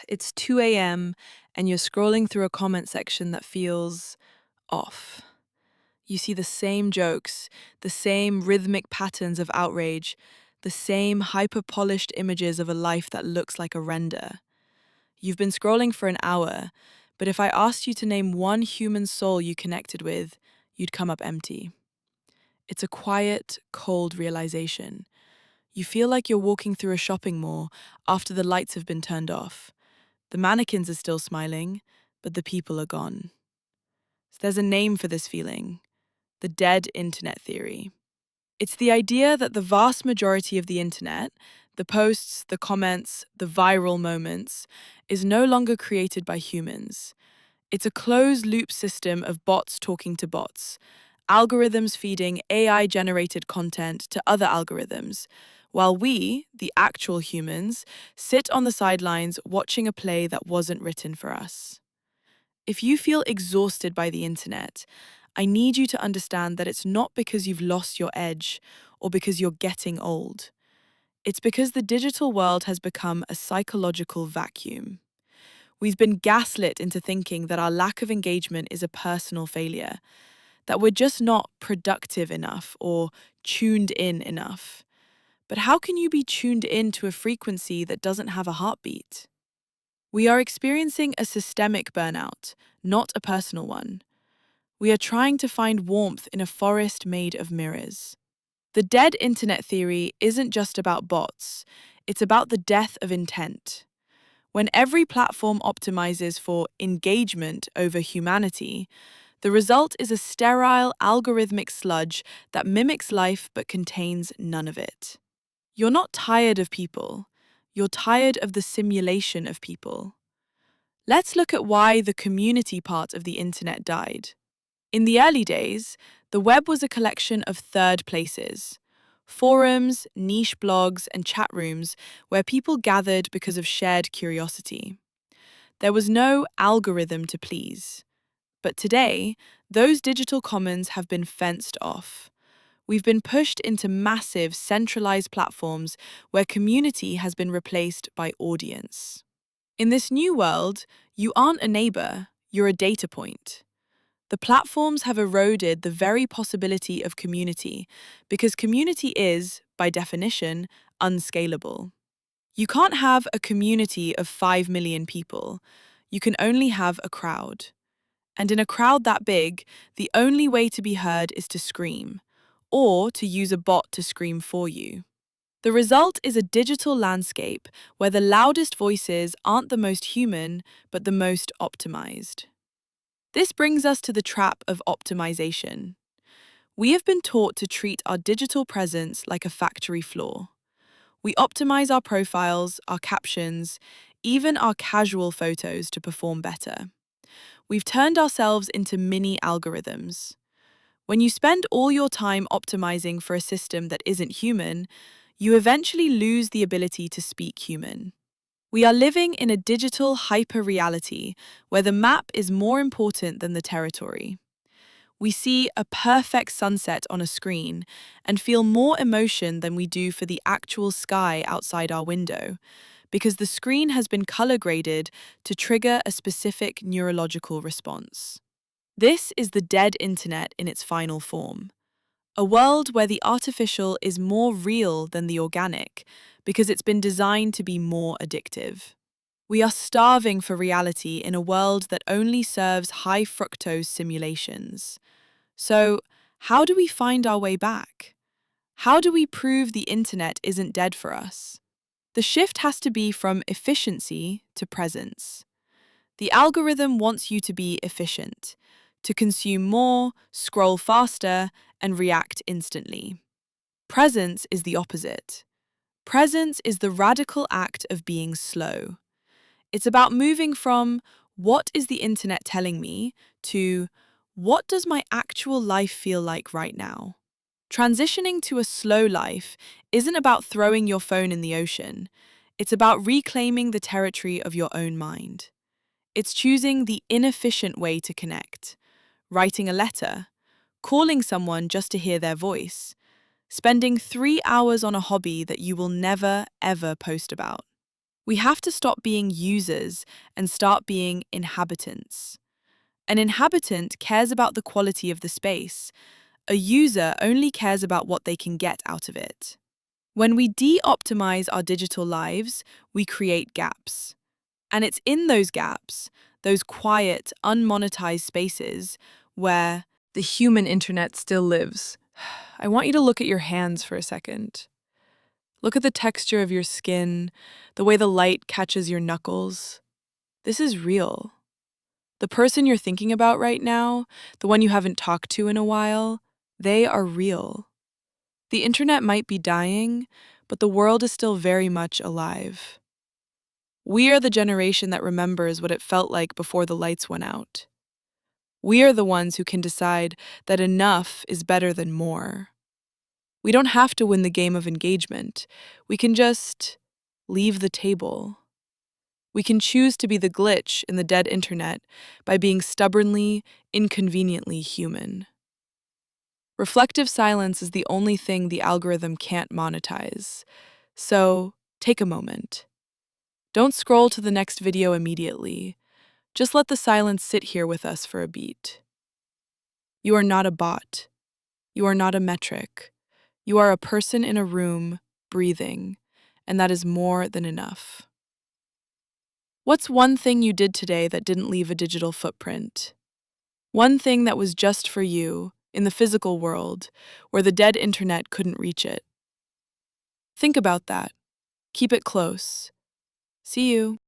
It's 2 a.m. and you're scrolling through a comment section that feels off. You see the same jokes, the same rhythmic patterns of outrage, the same hyper polished images of a life that looks like a render. You've been scrolling for an hour, but if I asked you to name one human soul you connected with, you'd come up empty. It's a quiet, cold realization. You feel like you're walking through a shopping mall after the lights have been turned off. The mannequins are still smiling, but the people are gone. So there's a name for this feeling: the dead internet theory. It's the idea that the vast majority of the internet, the posts, the comments, the viral moments, is no longer created by humans. It's a closed loop system of bots talking to bots, algorithms feeding AI generated content to other algorithms, while we, the actual humans, sit on the sidelines watching a play that wasn't written for us. If you feel exhausted by the internet, I need you to understand that it's not because you've lost your edge or because you're getting old. It's because the digital world has become a psychological vacuum. We've been gaslit into thinking that our lack of engagement is a personal failure, that we're just not productive enough or tuned in enough. But how can you be tuned in to a frequency that doesn't have a heartbeat? We are experiencing a systemic burnout, not a personal one. We are trying to find warmth in a forest made of mirrors. The dead internet theory isn't just about bots, it's about the death of intent. When every platform optimizes for engagement over humanity, the result is a sterile, algorithmic sludge that mimics life but contains none of it. You're not tired of people, you're tired of the simulation of people. Let's look at why the community part of the internet died. In the early days, the web was a collection of third places: forums, niche blogs, and chat rooms where people gathered because of shared curiosity. There was no algorithm to please. But today, those digital commons have been fenced off. We've been pushed into massive, centralized platforms where community has been replaced by audience. In this new world, you aren't a neighbor, you're a data point. The platforms have eroded the very possibility of community because community is, by definition, unscalable. You can't have a community of 5 million people. You can only have a crowd. And in a crowd that big, the only way to be heard is to scream, or to use a bot to scream for you. The result is a digital landscape where the loudest voices aren't the most human, but the most optimized. This brings us to the trap of optimization. We have been taught to treat our digital presence like a factory floor. We optimize our profiles, our captions, even our casual photos to perform better. We've turned ourselves into mini algorithms. When you spend all your time optimizing for a system that isn't human, you eventually lose the ability to speak human. We are living in a digital hyper-reality where the map is more important than the territory. We see a perfect sunset on a screen and feel more emotion than we do for the actual sky outside our window, because the screen has been color graded to trigger a specific neurological response. This is the dead internet in its final form. A world where the artificial is more real than the organic because it's been designed to be more addictive. We are starving for reality in a world that only serves high fructose simulations. So, how do we find our way back? How do we prove the internet isn't dead for us? The shift has to be from efficiency to presence. The algorithm wants you to be efficient, to consume more, scroll faster, and react instantly. Presence is the opposite. Presence is the radical act of being slow. It's about moving from "what is the internet telling me" to "what does my actual life feel like right now?" Transitioning to a slow life isn't about throwing your phone in the ocean. It's about reclaiming the territory of your own mind. It's choosing the inefficient way to connect: writing a letter, calling someone just to hear their voice, spending 3 hours on a hobby that you will never, ever post about. We have to stop being users and start being inhabitants. An inhabitant cares about the quality of the space. A user only cares about what they can get out of it. When we de-optimize our digital lives, we create gaps. And it's in those gaps, those quiet, unmonetized spaces, where the human internet still lives. I want you to look at your hands for a second. Look at the texture of your skin, the way the light catches your knuckles. This is real. The person you're thinking about right now, the one you haven't talked to in a while, they are real. The internet might be dying, but the world is still very much alive. We are the generation that remembers what it felt like before the lights went out. We are the ones who can decide that enough is better than more. We don't have to win the game of engagement. We can just leave the table. We can choose to be the glitch in the dead internet by being stubbornly, inconveniently human. Reflective silence is the only thing the algorithm can't monetize. So, take a moment. Don't scroll to the next video immediately. Just let the silence sit here with us for a beat. You are not a bot. You are not a metric. You are a person in a room, breathing, and that is more than enough. What's one thing you did today that didn't leave a digital footprint? One thing that was just for you, in the physical world, where the dead internet couldn't reach it. Think about that. Keep it close. See you.